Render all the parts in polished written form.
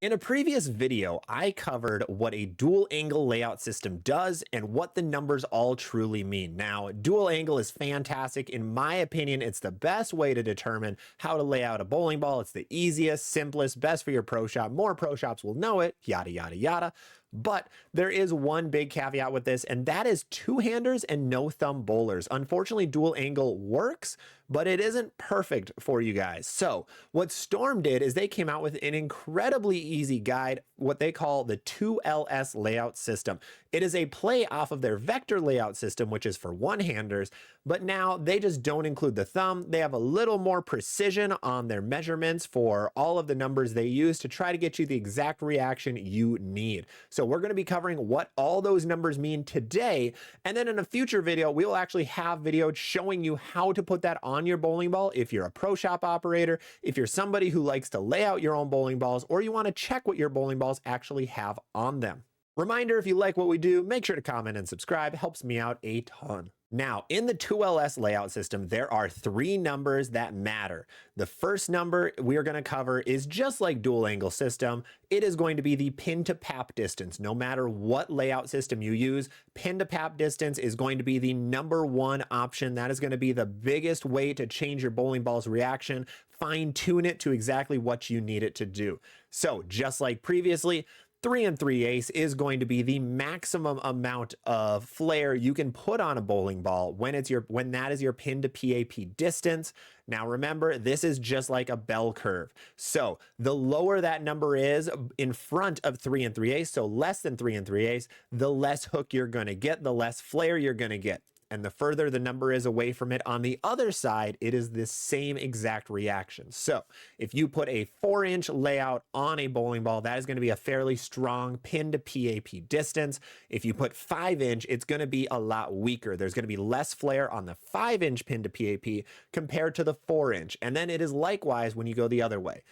In a previous video, I covered what a dual angle layout system does and what the numbers all truly mean. Now, dual angle is fantastic. In my opinion, it's the best way to determine how to lay out a bowling ball. It's the easiest, simplest, best for your pro shop. More pro shops will know it, yada, yada, yada. But there is one big caveat with this, and that is two-handers and no-thumb bowlers. Unfortunately, dual angle works, but it isn't perfect for you guys. So what Storm did is they came out with an incredibly easy guide, what they call the 2LS layout system. It is a play off of their vector layout system, which is for one-handers, but now they just don't include the thumb. They have a little more precision on their measurements for all of the numbers they use to try to get you the exact reaction you need. So we're going to be covering what all those numbers mean today. And then in a future video, we will actually have videos showing you how to put that on your bowling ball. If you're a pro shop operator, if you're somebody who likes to lay out your own bowling balls, or you want to check what your bowling balls actually have on them. Reminder, if you like what we do, make sure to comment and subscribe. It helps me out a ton. Now, in the 2LS layout system, there are three numbers that matter. The first number we are going to cover is just like dual angle system. It is going to be the pin to pap distance. No matter what layout system you use, pin to pap distance is going to be the number one option. That is going to be the biggest way to change your bowling ball's reaction, fine tune it to exactly what you need it to do. So just like previously, 3 3/8 is going to be the maximum amount of flare you can put on a bowling ball when that is your pin to PAP distance. Now remember, this is just like a bell curve. So the lower that number is in front of 3 3/8, so less than 3 3/8, the less hook you're going to get, the less flare you're going to get. And the further the number is away from it on the other side, it is the same exact reaction. So if you put a 4-inch layout on a bowling ball, that is going to be a fairly strong pin to PAP distance. If you put 5-inch, it's going to be a lot weaker. There's going to be less flare on the 5-inch pin to PAP compared to the 4-inch. And then it is likewise when you go the other way.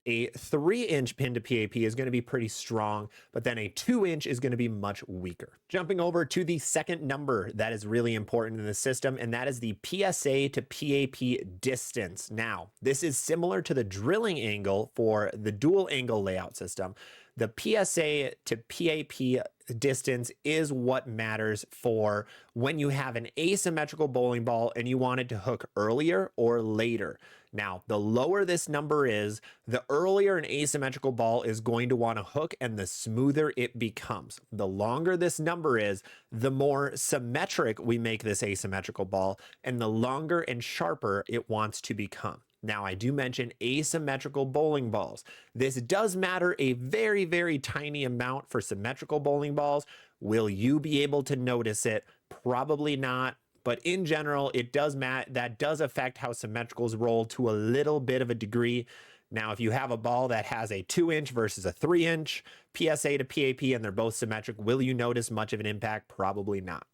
A 3-inch pin to PAP is going to be pretty strong, but then a 2-inch is going to be much weaker. Jumping over to the second number that is really important in the system, and that is the PSA to PAP distance. Now, this is similar to the drilling angle for the dual angle layout system. The PSA to PAP distance is what matters for when you have an asymmetrical bowling ball and you want it to hook earlier or later. Now, the lower this number is, the earlier an asymmetrical ball is going to want to hook and the smoother it becomes. The longer this number is, the more symmetric we make this asymmetrical ball and the longer and sharper it wants to become. Now, I do mention asymmetrical bowling balls. This does matter a very, very tiny amount for symmetrical bowling balls. Will you be able to notice it? Probably not. But in general, it does that does affect how symmetricals roll to a little bit of a degree. Now, if you have a ball that has a 2-inch versus a 3-inch PSA to PAP and they're both symmetric, will you notice much of an impact? Probably not.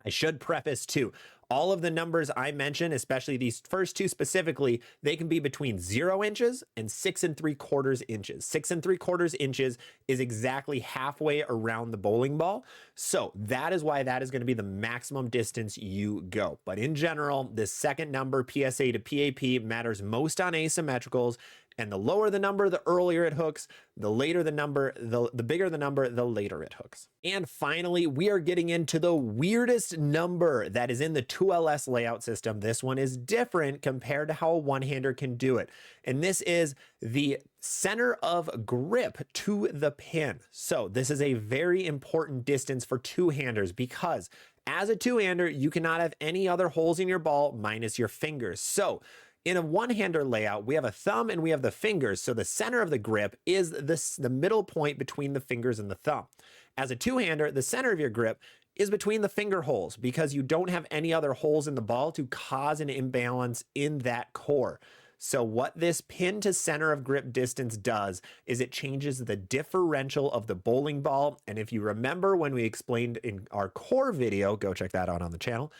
I should preface too, all of the numbers I mentioned, especially these first two specifically, they can be between 0 inches and 6 3/4 inches. 6 3/4 inches is exactly halfway around the bowling ball. So that is why that is going to be the maximum distance you go. But in general, this second number, PSA to PAP, matters most on asymmetricals. And the lower the number, the earlier it hooks. The later the number, the bigger the number, the later it hooks. And finally, we are getting into the weirdest number that is in the 2LS layout system. This one is different compared to how a one-hander can do it. And this is the center of grip to the pin. So this is a very important distance for two-handers because as a two-hander, you cannot have any other holes in your ball minus your fingers. So in a one-hander layout, we have a thumb and we have the fingers, so the center of the grip is the middle point between the fingers and the thumb. As a two-hander, the center of your grip is between the finger holes because you don't have any other holes in the ball to cause an imbalance in that core. So what this pin to center of grip distance does is it changes the differential of the bowling ball. And if you remember when we explained in our core video, go check that out on the channel,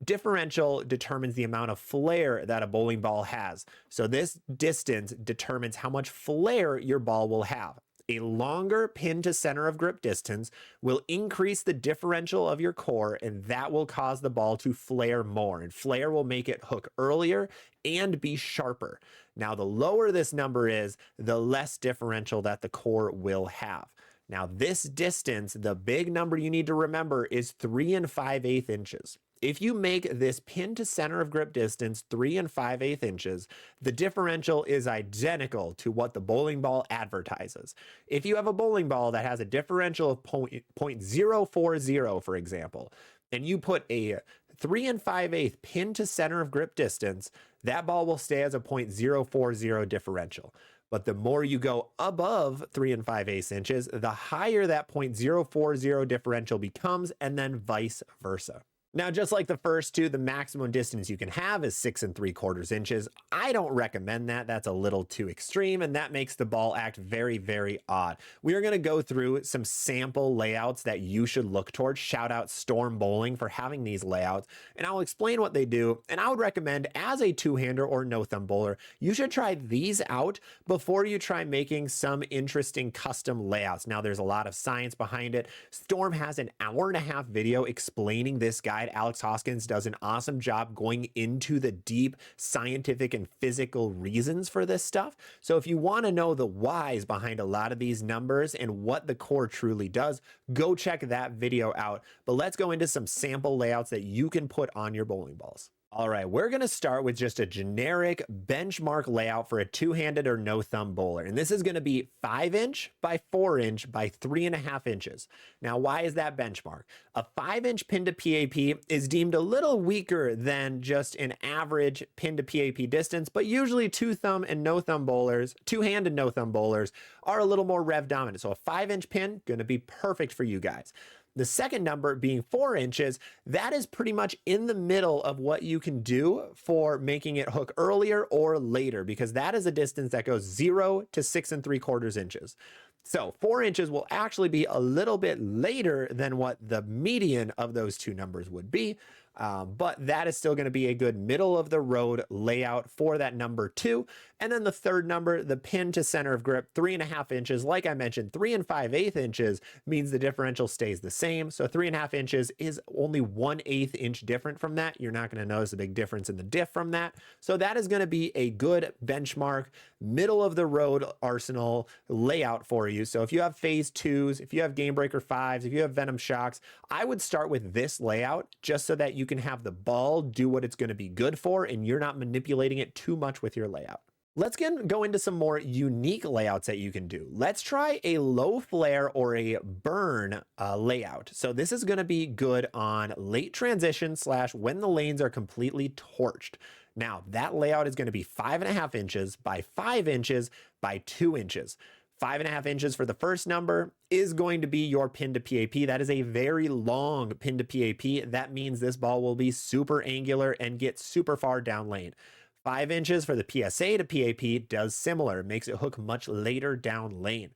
differential determines the amount of flare that a bowling ball has. So this distance determines how much flare your ball will have. A longer pin to center of grip distance will increase the differential of your core, and that will cause the ball to flare more. And flare will make it hook earlier and be sharper. Now, the lower this number is, the less differential that the core will have. Now, this distance, the big number you need to remember is 3 5/8 inches. If you make this pin to center of grip distance 3 5/8 inches, the differential is identical to what the bowling ball advertises. If you have a bowling ball that has a differential of 0.040, for example, and you put a 3 5/8 pin to center of grip distance, that ball will stay as a 0.040 differential. But the more you go above 3 5/8 inches, the higher that 0.040 differential becomes, and then vice versa. Now, just like the first two, the maximum distance you can have is 6 3/4 inches. I don't recommend that. That's a little too extreme, and that makes the ball act very, very odd. We are going to go through some sample layouts that you should look towards. Shout out Storm Bowling for having these layouts, and I'll explain what they do. And I would recommend, as a two-hander or no-thumb bowler, you should try these out before you try making some interesting custom layouts. Now, there's a lot of science behind it. Storm has an 1.5-hour video explaining this guide. Alex Hoskins does an awesome job going into the deep scientific and physical reasons for this stuff. So if you want to know the whys behind a lot of these numbers and what the core truly does, go check that video out. But let's go into some sample layouts that you can put on your bowling balls. All right, we're going to start with just a generic benchmark layout for a two-handed or no-thumb bowler. And this is going to be 5" by 4" by 3.5 inches. Now, why is that benchmark? A 5" pin to PAP is deemed a little weaker than just an average pin to PAP distance, but usually two-thumb and no-thumb bowlers, two-handed no-thumb bowlers, are a little more rev dominant. So a 5" pin, going to be perfect for you guys. The second number being 4 inches, that is pretty much in the middle of what you can do for making it hook earlier or later, because that is a distance that goes 0 to 6 3/4 inches. So 4 inches will actually be a little bit later than what the median of those two numbers would be. But that is still going to be a good middle of the road layout for that number 2. And then the third number, the pin to center of grip, 3.5 inches. Like I mentioned, 3 5/8 inches means the differential stays the same. So 3.5 inches is only 1/8 inch different from that. You're not going to notice a big difference in the diff from that. So that is going to be a good benchmark, middle of the road arsenal layout for you. So if you have phase 2s, if you have Game Breaker 5s, if you have Venom Shocks, I would start with this layout just so that you can have the ball do what it's going to be good for and you're not manipulating it too much with your layout. Let's go into some more unique layouts that you can do. Let's try a low flare or a burn layout. So this is going to be good on late transition / when the lanes are completely torched. Now that layout is going to be 5.5 inches by 5 inches by 2 inches. 5.5 inches for the first number is going to be your pin to PAP. That is a very long pin to PAP. That means this ball will be super angular and get super far down lane. 5 inches for the PSA to PAP does similar. It makes it hook much later down lane.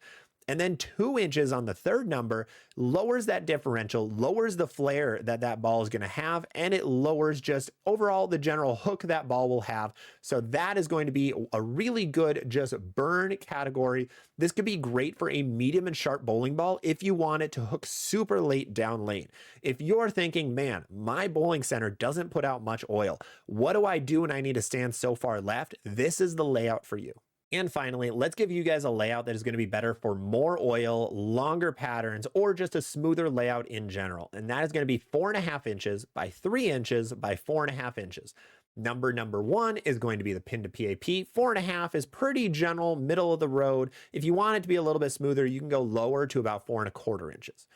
And then 2 inches on the third number lowers that differential, lowers the flare that ball is going to have, and it lowers just overall the general hook that ball will have. So that is going to be a really good just burn category. This could be great for a medium and sharp bowling ball if you want it to hook super late down lane. If you're thinking, man, my bowling center doesn't put out much oil, what do I do when I need to stand so far left? This is the layout for you. And finally, let's give you guys a layout that is going to be better for more oil, longer patterns, or just a smoother layout in general. And that is going to be 4.5 inches by 3 inches by 4.5 inches. Number 1 is going to be the pin to PAP. 4.5 is pretty general, middle of the road. If you want it to be a little bit smoother, you can go lower to about 4.25 inches.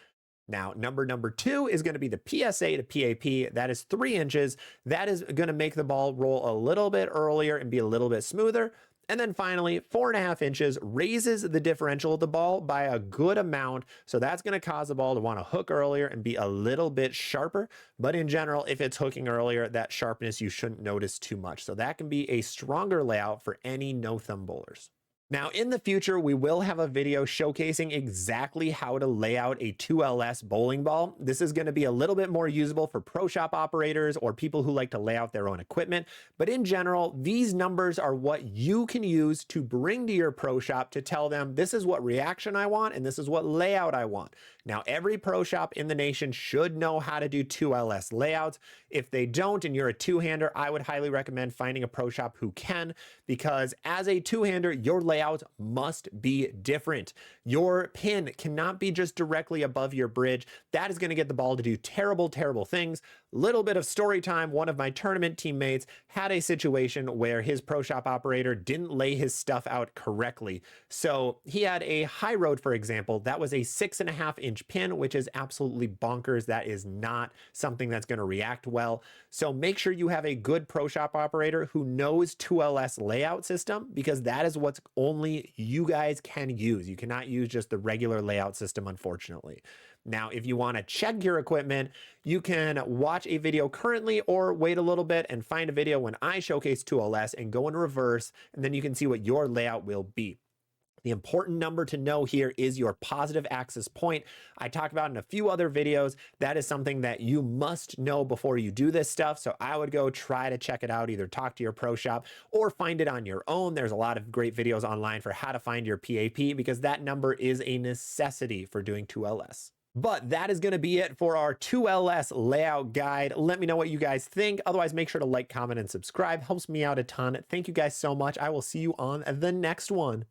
Now, number 2 is going to be the PSA to PAP. That is 3 inches. That is going to make the ball roll a little bit earlier and be a little bit smoother. And then finally, 4.5 inches raises the differential of the ball by a good amount. So that's going to cause the ball to want to hook earlier and be a little bit sharper. But in general, if it's hooking earlier, that sharpness you shouldn't notice too much. So that can be a stronger layout for any no-thumb bowlers. Now, in the future, we will have a video showcasing exactly how to lay out a 2LS bowling ball. This is going to be a little bit more usable for pro shop operators or people who like to lay out their own equipment. But in general, these numbers are what you can use to bring to your pro shop to tell them this is what reaction I want and this is what layout I want. Now, every pro shop in the nation should know how to do 2LS layouts. If they don't and you're a two-hander, I would highly recommend finding a pro shop who can, because as a two-hander, your layout must be different. Your pin cannot be just directly above your bridge. That is going to get the ball to do terrible, terrible things. Little bit of story time. One of my tournament teammates had a situation where his pro shop operator didn't lay his stuff out correctly. So he had a high road, for example, that was a 6.5-inch pin, which is absolutely bonkers. That is not something that's going to react well. So make sure you have a good pro shop operator who knows 2LS layout system, because that is what's only you guys can use. You cannot use just the regular layout system, unfortunately. Now, if you want to check your equipment, you can watch a video currently or wait a little bit and find a video when I showcase 2LS and go in reverse, and then you can see what your layout will be. The important number to know here is your positive axis point. I talked about in a few other videos. That is something that you must know before you do this stuff. So I would go try to check it out, either talk to your pro shop or find it on your own. There's a lot of great videos online for how to find your PAP, because that number is a necessity for doing 2LS. But that is going to be it for our 2LS layout guide. Let me know what you guys think. Otherwise, make sure to like, comment, and subscribe. Helps me out a ton. Thank you guys so much. I will see you on the next one.